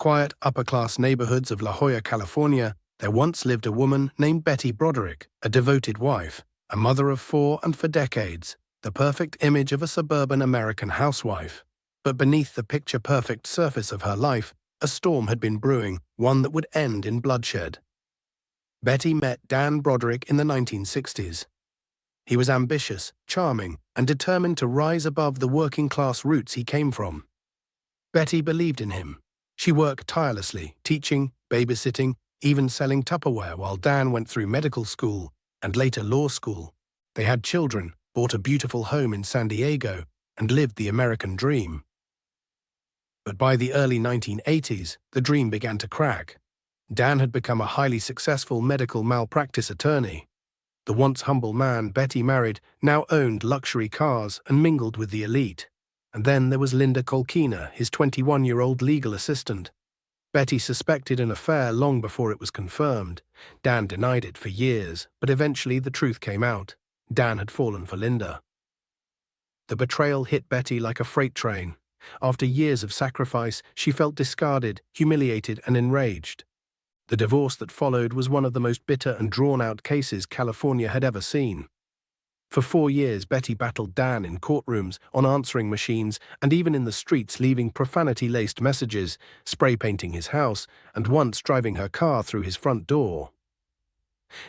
quiet, upper-class neighborhoods of La Jolla, California, there once lived a woman named Betty Broderick, a devoted wife, a mother of 4 and for decades, the perfect image of a suburban American housewife. But beneath the picture-perfect surface of her life, a storm had been brewing, one that would end in bloodshed. Betty met Dan Broderick in the 1960s. He was ambitious, charming, and determined to rise above the working-class roots he came from. Betty believed in him. She worked tirelessly, teaching, babysitting, even selling Tupperware while Dan went through medical school and later law school. They had children, bought a beautiful home in San Diego, and lived the American dream. But by the early 1980s, the dream began to crack. Dan had become a highly successful medical malpractice attorney. The once humble man Betty married now owned luxury cars and mingled with the elite. And then there was Linda Kolkina, his 21-year-old legal assistant. Betty suspected an affair long before it was confirmed. Dan denied it for years, but eventually the truth came out. Dan had fallen for Linda. The betrayal hit Betty like a freight train. After years of sacrifice, she felt discarded, humiliated, and enraged. The divorce that followed was one of the most bitter and drawn-out cases California had ever seen. For 4 years, Betty battled Dan in courtrooms, on answering machines, and even in the streets, leaving profanity-laced messages, spray-painting his house, and once driving her car through his front door.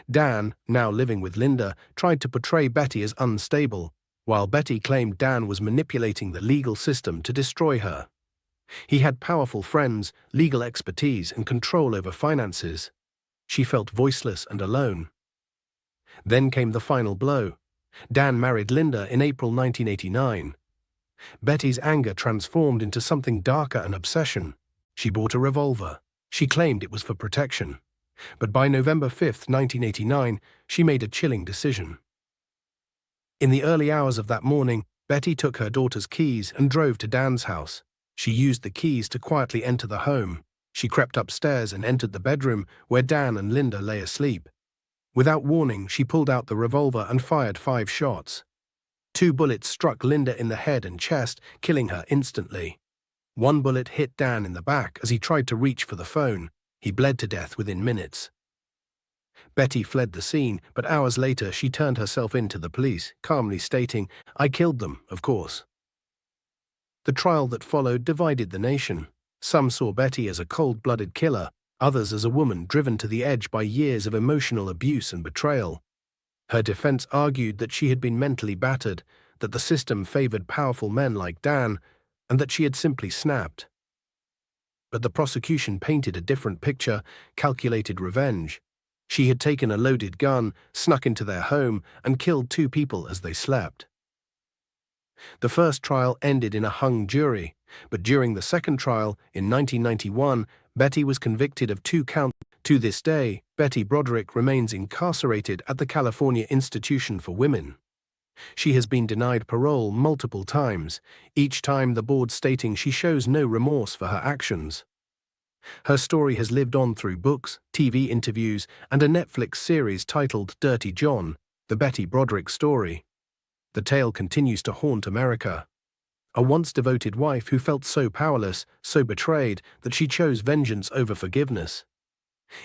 Dan, now living with Linda, tried to portray Betty as unstable, while Betty claimed Dan was manipulating the legal system to destroy her. He had powerful friends, legal expertise, and control over finances. She felt voiceless and alone. Then came the final blow. Dan married Linda in April 1989. Betty's anger transformed into something darker, an obsession. She bought a revolver. She claimed it was for protection. But by November 5, 1989, she made a chilling decision. In the early hours of that morning, Betty took her daughter's keys and drove to Dan's house. She used the keys to quietly enter the home. She crept upstairs and entered the bedroom where Dan and Linda lay asleep. Without warning, she pulled out the revolver and fired 5 shots. 2 bullets struck Linda in the head and chest, killing her instantly. 1 bullet hit Dan in the back as he tried to reach for the phone. He bled to death within minutes. Betty fled the scene, but hours later she turned herself in to the police, calmly stating, "I killed them, of course." The trial that followed divided the nation. Some saw Betty as a cold-blooded killer, others as a woman driven to the edge by years of emotional abuse and betrayal. Her defense argued that she had been mentally battered, that the system favored powerful men like Dan, and that she had simply snapped. But the prosecution painted a different picture, calculated revenge. She had taken a loaded gun, snuck into their home, and killed 2 people as they slept. The first trial ended in a hung jury, but during the second trial, in 1991, Betty was convicted of 2 counts. To this day, Betty Broderick remains incarcerated at the California Institution for Women. She has been denied parole multiple times, each time the board stating she shows no remorse for her actions. Her story has lived on through books, TV interviews, and a Netflix series titled Dirty John, The Betty Broderick Story. The tale continues to haunt America. A once devoted wife who felt so powerless, so betrayed, that she chose vengeance over forgiveness.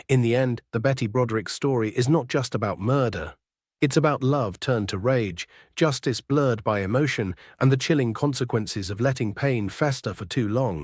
In the end, the Betty Broderick story is not just about murder. It's about love turned to rage, justice blurred by emotion, and the chilling consequences of letting pain fester for too long.